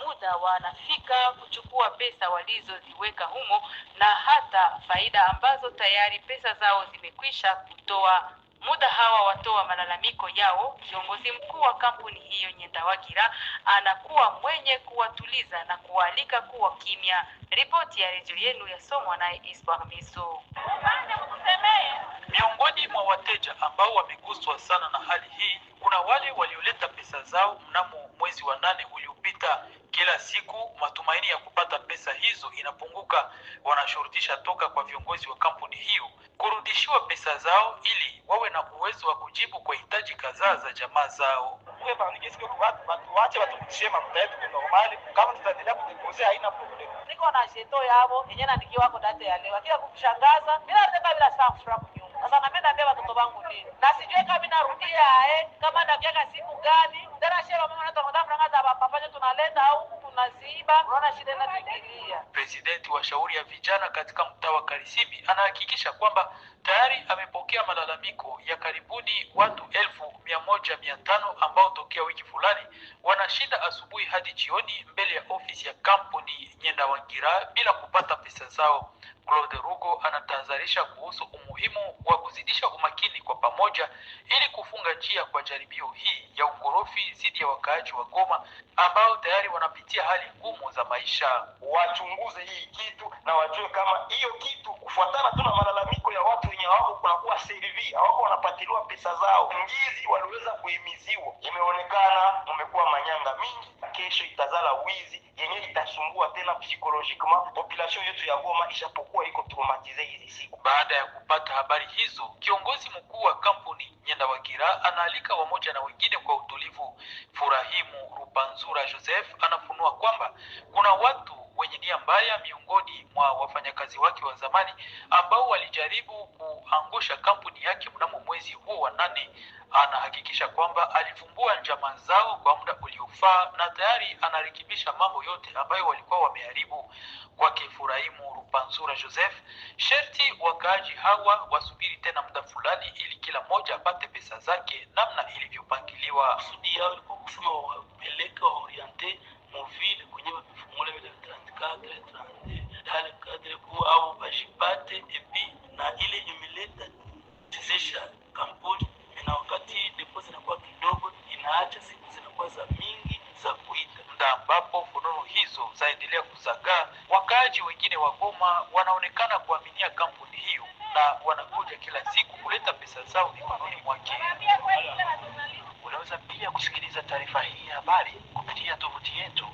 Muda wanafika kuchukua pesa walizoziweka humo na hata faida ambazo tayari pesa zao zimekwisha kutoa. Muda hawa watoa malalamiko yao, kiongozi mkuu wa kampuni hiyo Nyendawagira anakuwa mwenye kuwatuliza na kualika kuwa kimya. Ripoti ya redio yenu yasomwa naye Isbah Miso. Miongoni mwa wateja ambao wameguswa sana na hali hii, kuna wale walioleta pesa zao mnamo mwezi wa 8 uliopita. Kila siku matumaini ya kupata pesa hizo inapunguka. Wanashurutisha toka kwa viongozi wa kampuni hiyo kurudishiwa pesa zao ili wawe na uwezo wa kujibu kwa hitaji kadhaa za jamaa zao. Waache waturudishie mafuta yetu kwa normali, kama tutaendelea kutipozea haina problem. Niko na sheto yao yenyewe naandikiwa wako date ya leo. Kila kukushangaza, bila nataka bila safra kunyumba. Sasa na mimi naambia watoto wangu nini? Na sijui kama mimi narudia kama ndakiaka siku gani. Tena shero mama nataka franga za papa tunaleta au tunaziba. Unaona shida inatuingilia. Presidenti wa shauri ya vijana katika mtaa wa Karisimbi anahakikisha kwamba tayari amepokea malalamiko ya karibuni watu 1,100-500 ambao tokea wiki fulani wanashinda asubuhi hadi jioni mbele ya ofisi ya kampuni Nyendawagira bila kupata pesa zao. Claude Rugo anatahadharisha kuhusu umuhimu wa kuzidisha umakini kwa pamoja ili kufunga njia kwa jaribio hii ya ukorofi dhidi ya wakaaji wa Goma ambao tayari wanapitia hali ngumu za maisha. Wachunguze hii kitu na wajue kama hiyo kitu kufuatana tu na malalamiko ya watu wenye wako kunakuwa servi, hawako wanapatiliwa pesa zao. Ngizi waliweza kuhimiziwa. Imeonekana mmekuwa manyanga mingi, kesho itazala wizi yenye itasumbua tena psychologiquement population yetu ya Goma ishapokuwa iko traumatize hizi siku. Baada ya kupata habari hizo, kiongozi mkuu wa kampuni Nyendawagira anaalika wamoja na wengine kwa utulivu. Furahimu Rupanzura Joseph anafunua kwamba kuna watu wenye nia mbaya miongoni mwa wafanyakazi wake wa zamani ambao walijaribu kuangusha kampuni yake mnamo mwezi huu wa 8. Anahakikisha kwamba alifumbua njama zao kwa muda uliofaa na tayari anarekebisha mambo yote ambayo walikuwa wameharibu. Kwake Furahimu Rupanzura Joseph, sherti wakaaji hawa wasubiri tena muda fulani ili kila mmoja apate pesa zake namna ilivyopangiliwa. Kusudi yao ilikuwa kusema wapeleke oriente movile kwenye mifumule vile 34 dale kadri kuwa au bashipate epi na ile imeleta tizesha kampuni na wakati deposit inakuwa kidogo inaacha siku zinakuwa za mingi za kuita. Muda ambapo fununu hizo zaendelea kuzagaa, wakaaji wengine wa Goma wanaonekana kuaminia kampuni hiyo na wanakuja kila siku kuleta pesa zao mikononi mwake. Unaweza pia kusikiliza taarifa hii ya habari kupitia tovuti yetu